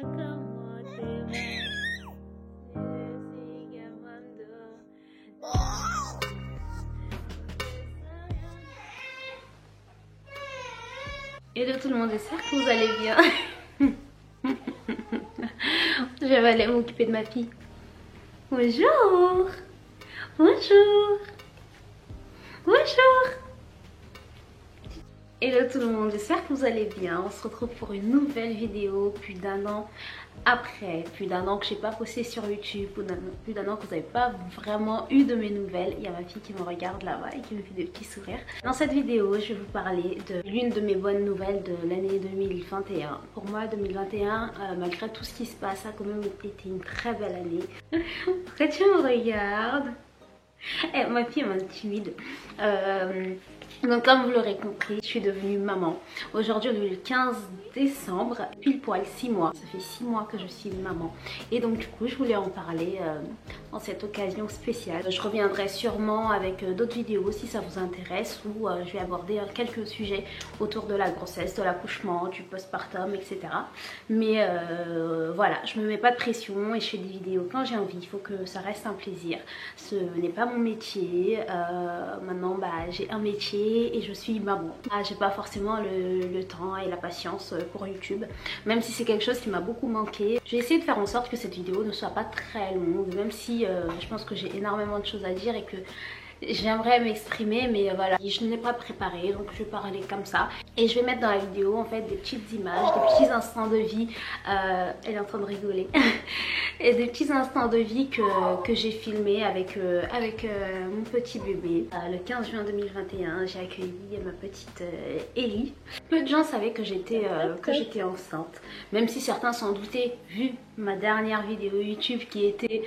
Hello tout le monde, j'espère que vous allez bien. Je vais aller m'occuper de ma fille. Bonjour. Bonjour. Bonjour. Hello tout le monde, j'espère que vous allez bien. On se retrouve pour une nouvelle vidéo plus d'un an après, plus d'un an que je n'ai pas posté sur YouTube, plus d'un an que vous n'avez pas vraiment eu de mes nouvelles. Il y a ma fille qui me regarde là-bas et qui me fait des petits sourires. Dans cette vidéo, je vais vous parler de l'une de mes bonnes nouvelles de l'année 2021. Pour moi, 2021, malgré tout ce qui se passe, a quand même été une très belle année. Pourquoi tu me regardes? Ma fille est un timide. Donc comme vous l'aurez compris, je suis devenue maman. Aujourd'hui on est le 15 décembre, pile poil 6 mois. Ça fait 6 mois que je suis maman. Et donc du coup je voulais en parler en cette occasion spéciale. Je reviendrai sûrement avec d'autres vidéos si ça vous intéresse, où je vais aborder quelques sujets autour de la grossesse, de l'accouchement, du postpartum, etc. Mais voilà, je me mets pas de pression et je fais des vidéos quand j'ai envie. Il faut que ça reste un plaisir. Ce n'est pas mon métier. Maintenant j'ai un métier et je suis maman. J'ai pas forcément le temps et la patience pour YouTube, même si c'est quelque chose qui m'a beaucoup manqué. J'ai essayé de faire en sorte que cette vidéo ne soit pas très longue, même si je pense que j'ai énormément de choses à dire et que j'aimerais m'exprimer, mais voilà, je ne l'ai pas préparé, donc je vais parler comme ça. Et je vais mettre dans la vidéo en fait des petites images, des petits instants de vie. Elle est en train de rigoler. Et des petits instants de vie que j'ai filmés avec mon petit bébé. Le 15 juin 2021, j'ai accueilli ma petite Ellie. Peu de gens savaient que j'étais enceinte, même si certains s'en doutaient vu ma dernière vidéo YouTube qui était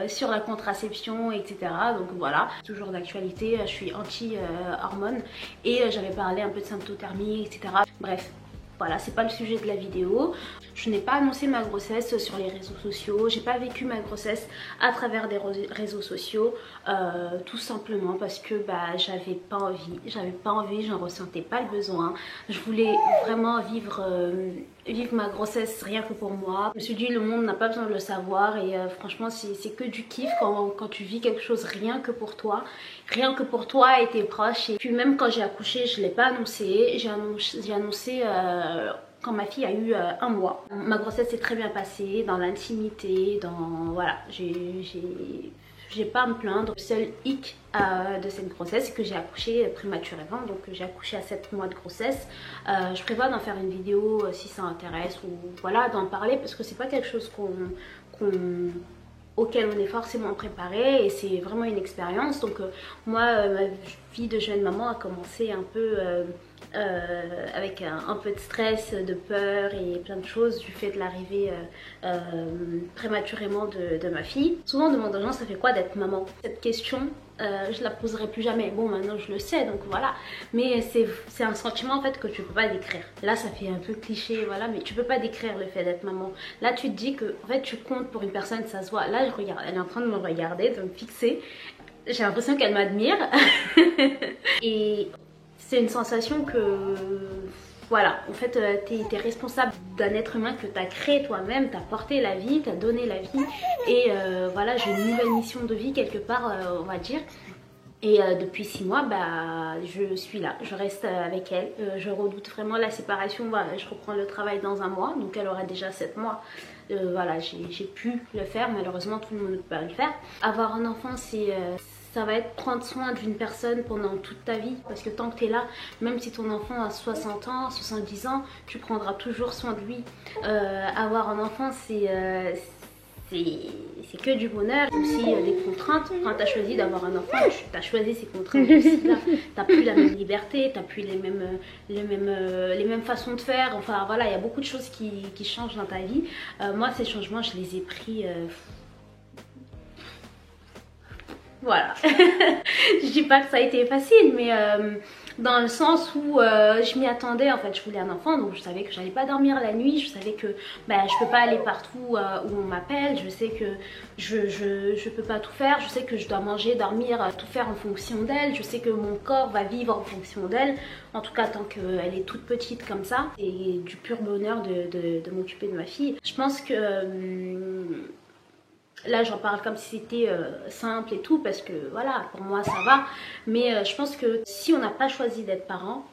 sur la contraception, etc. Donc voilà, toujours d'actualité, je suis anti-hormones et j'avais parlé un peu de symptothermie, etc. Bref. Voilà, c'est pas le sujet de la vidéo. Je n'ai pas annoncé ma grossesse sur les réseaux sociaux. J'ai pas vécu ma grossesse à travers des réseaux sociaux. Tout simplement parce que j'avais pas envie, j'en ressentais pas le besoin. Je voulais vraiment vivre ma grossesse rien que pour moi. Je me suis dit le monde n'a pas besoin de le savoir et franchement c'est que du kiff quand tu vis quelque chose rien que pour toi et tes proches. Et puis même quand j'ai accouché, je l'ai pas annoncé, j'ai annoncé quand ma fille a eu 1 mois. Ma grossesse s'est très bien passée dans l'intimité, voilà, j'ai pas à me plaindre. Le seul hic de cette grossesse, c'est que j'ai accouché prématurément, donc j'ai accouché à 7 mois de grossesse. Je prévois d'en faire une vidéo si ça intéresse, ou voilà, d'en parler, parce que c'est pas quelque chose auquel on est forcément préparé et c'est vraiment une expérience. Donc moi, ma vie de jeune maman a commencé un peu avec un peu de stress, de peur et plein de choses du fait de l'arrivée prématurément de ma fille. Souvent on demande aux gens ça fait quoi d'être maman. Cette question je la poserai plus jamais. Bon maintenant je le sais donc voilà, mais c'est un sentiment en fait que tu peux pas décrire. Là ça fait un peu cliché voilà, mais tu peux pas décrire le fait d'être maman. Là tu te dis que en fait tu comptes pour une personne, ça se voit. Là je regarde, elle est en train de me regarder, de me fixer. J'ai l'impression qu'elle m'admire. Et c'est une sensation que voilà, en fait t'es responsable d'un être humain que t'as créé toi-même, t'as porté la vie, t'as donné la vie et voilà, j'ai une nouvelle mission de vie quelque part on va dire. Et depuis 6 mois, je suis là, je reste avec elle. Je redoute vraiment la séparation. Voilà, je reprends le travail dans 1 mois, donc elle aura déjà 7 mois. Voilà, j'ai pu le faire, malheureusement tout le monde ne peut pas le faire. Avoir un enfant, ça va être prendre soin d'une personne pendant toute ta vie, parce que tant que tu es là, même si ton enfant a 60 ans, 70 ans, tu prendras toujours soin de lui. Avoir un enfant, c'est que du bonheur, aussi des contraintes. Quand tu as choisi d'avoir un enfant, tu as choisi ces contraintes aussi là. Tu n'as plus la même liberté, tu n'as plus les mêmes façons de faire. Enfin voilà, il y a beaucoup de choses qui changent dans ta vie. Moi ces changements je les ai pris voilà. Je dis pas que ça a été facile, mais dans le sens où je m'y attendais. En fait, je voulais un enfant, donc je savais que j'allais pas dormir la nuit, je savais que je peux pas aller partout où on m'appelle, je sais que je peux pas tout faire, je sais que je dois manger, dormir, tout faire en fonction d'elle, je sais que mon corps va vivre en fonction d'elle, en tout cas tant qu'elle est toute petite comme ça. Et du pur bonheur de m'occuper de ma fille. Je pense que là j'en parle comme si c'était simple et tout, parce que voilà, pour moi ça va, mais je pense que si on n'a pas choisi d'être parent,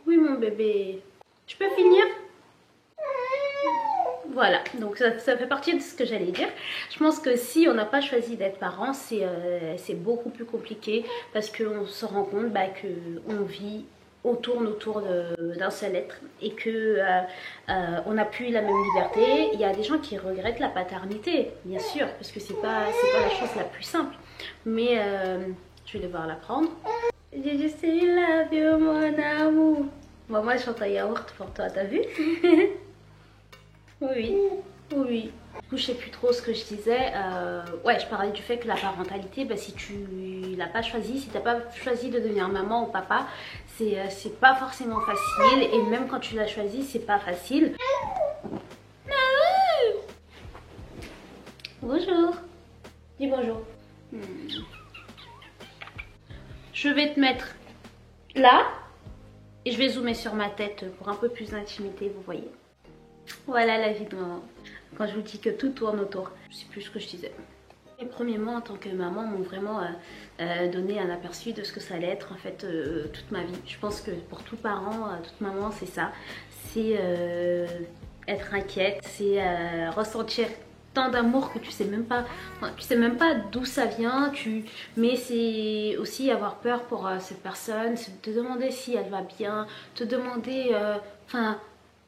oui mon bébé, je peux finir? Voilà, donc ça fait partie de ce que j'allais dire. Je pense que si on n'a pas choisi d'être parent, c'est beaucoup plus compliqué, parce qu'on se rend compte qu'on vit, on tourne autour d'un seul être, et que on n'a plus la même liberté. Il y a des gens qui regrettent la paternité, bien sûr, parce que c'est pas la chose la plus simple, mais je vais devoir l'apprendre. Je sais la vie mon amour. Bon, moi je chante un yaourt pour toi, t'as vu? Oui, oui. Du coup, je sais plus trop ce que je disais. Ouais, je parlais du fait que la parentalité, si tu l'as pas choisi, si t'as pas choisi de devenir maman ou papa, c'est pas forcément facile. Et même quand tu l'as choisi, c'est pas facile. Bonjour. Dis bonjour. Je vais te mettre là et je vais zoomer sur ma tête pour un peu plus d'intimité, vous voyez. Voilà la vie de maman. Quand je vous dis que tout tourne autour, je sais plus ce que je disais. Les premiers mois en tant que maman m'ont vraiment donné un aperçu de ce que ça allait être en fait toute ma vie. Je pense que pour tout parent, toute maman, c'est ça. C'est être inquiète, c'est ressentir tant d'amour que tu sais même pas, d'où ça vient, mais c'est aussi avoir peur pour cette personne, te demander si elle va bien, te demander,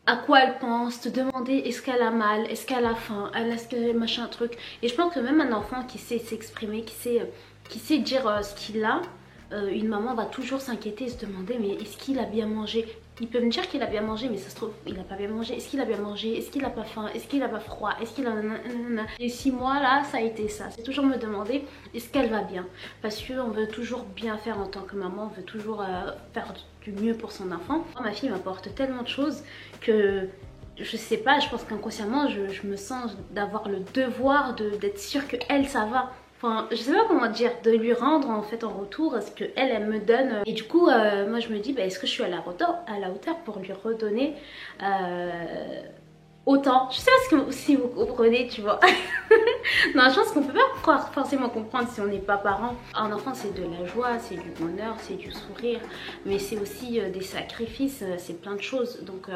à quoi elle pense, te demander est-ce qu'elle a mal, est-ce qu'elle a faim, est-ce que machin truc. Et je pense que même un enfant qui sait s'exprimer, qui sait dire ce qu'il a, une maman va toujours s'inquiéter et se demander mais est-ce qu'il a bien mangé? Il peut me dire qu'il a bien mangé, mais ça se trouve il n'a pas bien mangé. Est-ce qu'il a bien mangé? Est-ce qu'il a pas faim? Est-ce qu'il a pas froid? Est-ce qu'il a... Les 6 mois là, ça a été ça. C'est toujours me demander est-ce qu'elle va bien? Parce qu'on veut toujours bien faire en tant que maman, on veut toujours faire du mieux pour son enfant. Ma fille m'apporte tellement de choses que je sais pas, je pense qu'inconsciemment je me sens d'avoir le devoir d'être sûre que elle ça va. Enfin, je sais pas comment dire, de lui rendre en fait en retour ce que elle me donne. Et du coup, moi je me dis, est-ce que je suis à la hauteur pour lui redonner autant? Je sais pas si vous comprenez, tu vois. Non, je pense qu'on peut pas forcément comprendre si on n'est pas parent. Un enfant, c'est de la joie, c'est du bonheur, c'est du sourire, mais c'est aussi des sacrifices, c'est plein de choses. Donc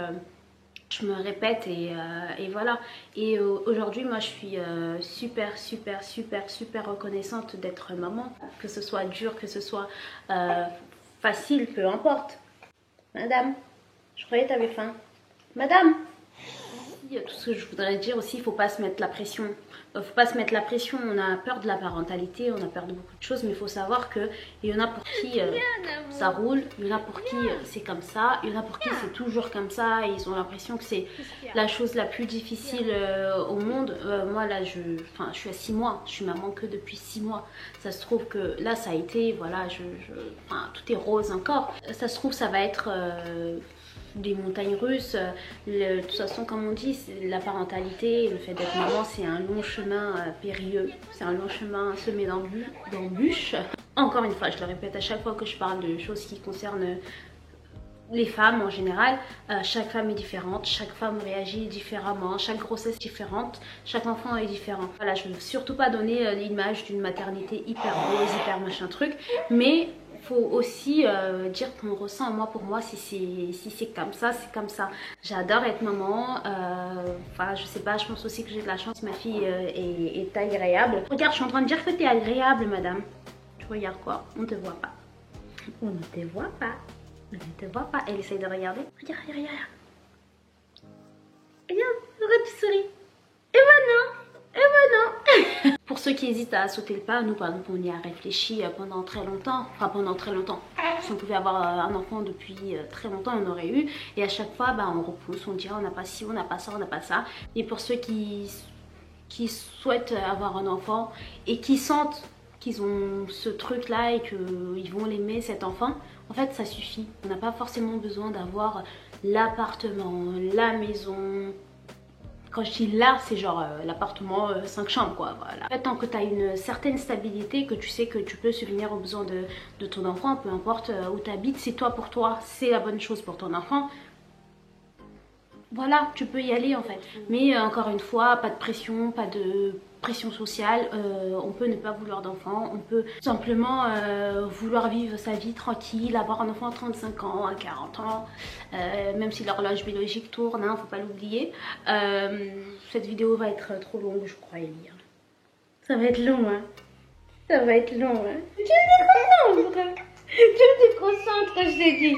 je me répète et voilà. Et aujourd'hui moi je suis super reconnaissante d'être maman, que ce soit dur, que ce soit facile, peu importe. Madame, je croyais que t'avais faim. Madame, tout ce que je voudrais dire aussi, il faut pas se mettre la pression. Faut pas se mettre la pression, on a peur de la parentalité, on a peur de beaucoup de choses, mais il faut savoir que il y en a pour qui ça roule, il y en a pour qui c'est comme ça, il y en a pour qui c'est toujours comme ça et ils ont l'impression que c'est la chose la plus difficile au monde. Moi là je suis à 6 mois, je suis maman que depuis 6 mois. Ça se trouve que là ça a été, voilà, tout est rose encore. Ça se trouve ça va être des montagnes russes. De toute façon, comme on dit, la parentalité, le fait d'être maman, c'est un long chemin périlleux, c'est un long chemin semé d'embûches. Encore une fois, je le répète à chaque fois que je parle de choses qui concernent les femmes en général, chaque femme est différente, chaque femme réagit différemment, chaque grossesse est différente, chaque enfant est différent. Voilà, je ne veux surtout pas donner l'image d'une maternité hyper rose, hyper machin truc, mais faut aussi dire qu'on ressent. Moi, pour moi, si c'est comme ça, c'est comme ça. J'adore être maman. Je sais pas, je pense aussi que j'ai de la chance. Ma fille est agréable. Regarde, je suis en train de dire que tu es agréable, madame. Tu regardes quoi? On te voit pas. On ne te voit pas. On ne te voit pas. Elle essaye de regarder. Regarde, regarde, regarde. Regarde, tu souris. Et maintenant. Et maintenant. Pour ceux qui hésitent à sauter le pas, nous par exemple on y a réfléchi pendant très longtemps. Enfin pendant très longtemps. Si on pouvait avoir un enfant depuis très longtemps, on aurait eu. Et à chaque fois on repousse, on dit on n'a pas ci, on n'a pas ça, on n'a pas ça. Et pour ceux qui souhaitent avoir un enfant et qui sentent qu'ils ont ce truc là et qu'ils vont l'aimer cet enfant, En fait, ça suffit. On n'a pas forcément besoin d'avoir l'appartement, la maison. Quand je dis là, c'est genre l'appartement 5 chambres quoi, voilà. En fait, tant que tu as une certaine stabilité, que tu sais que tu peux subvenir aux besoins de ton enfant, peu importe où tu habites, c'est toi pour toi, c'est la bonne chose pour ton enfant. Voilà, tu peux y aller en fait. Mais encore une fois, pas de pression sociale, on peut ne pas vouloir d'enfant, on peut simplement vouloir vivre sa vie tranquille, avoir un enfant à 35 ans, à 40 ans, même si l'horloge biologique tourne, hein, faut pas l'oublier. Cette vidéo va être trop longue, je crois, Ellie. Ça va être long, hein. Ça va être long, hein. Je me déconcentre. Je me déconcentre, je t'ai dit.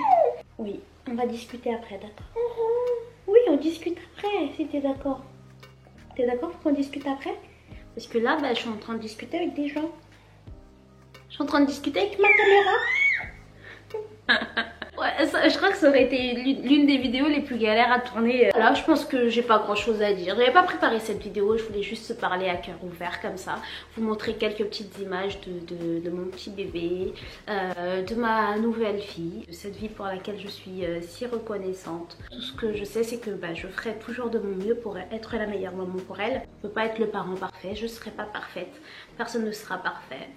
Oui, on va discuter après, d'accord. Oui, on discute après, si t'es d'accord. T'es d'accord pour qu'on discute après? Parce que là, bah, je suis en train de discuter avec des gens. Je suis en train de discuter avec ma caméra. Ouais, ça, je crois que ça aurait été l'une des vidéos les plus galères à tourner. Là, je pense que j'ai pas grand chose à dire. J'avais pas préparé cette vidéo, je voulais juste parler à cœur ouvert comme ça. Vous montrer quelques petites images de mon petit bébé, de ma nouvelle fille, de cette vie pour laquelle je suis si reconnaissante. Tout ce que je sais, c'est que bah, je ferai toujours de mon mieux pour être la meilleure maman pour elle. Je peux pas être le parent parfait, je serai pas parfaite. Personne ne sera parfait.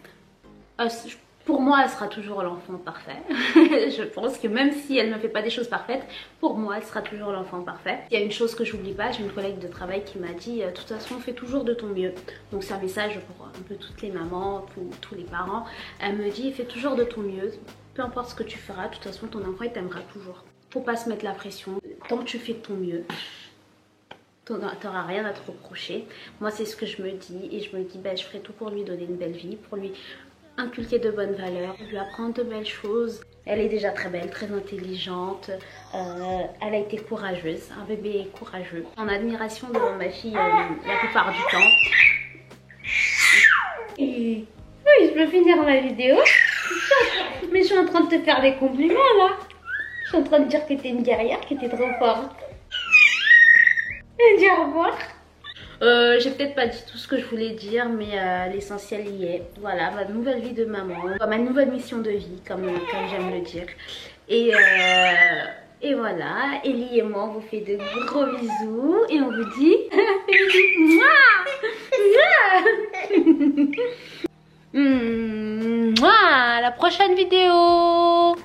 Pour moi, elle sera toujours l'enfant parfait. Je pense que même si elle ne fait pas des choses parfaites, pour moi, elle sera toujours l'enfant parfait. Il y a une chose que j'oublie pas, j'ai une collègue de travail qui m'a dit de toute façon, fais toujours de ton mieux. Donc c'est un message pour un peu toutes les mamans, tous les parents. Elle me dit, fais toujours de ton mieux. Peu importe ce que tu feras, de toute façon, ton enfant, il t'aimera toujours. Faut pas se mettre la pression. Tant que tu fais de ton mieux, t'auras rien à te reprocher. Moi, c'est ce que je me dis. Et je me dis, bah, je ferai tout pour lui donner une belle vie, pour lui inculquer de bonnes valeurs, lui apprendre de belles choses. Elle est déjà très belle, très intelligente, elle a été courageuse, un bébé courageux. En admiration devant ma fille la plupart du temps. Et oui, je peux finir ma vidéo. Mais je suis en train de te faire des compliments là. Je suis en train de dire que t'es une guerrière, que t'es trop forte. Et dire au revoir. J'ai peut-être pas dit tout ce que je voulais dire, mais l'essentiel y est. Voilà, ma nouvelle vie de maman, ma nouvelle mission de vie, comme j'aime le dire. Et voilà, Ellie et moi, on vous fait de gros bisous et on vous dit à la prochaine vidéo.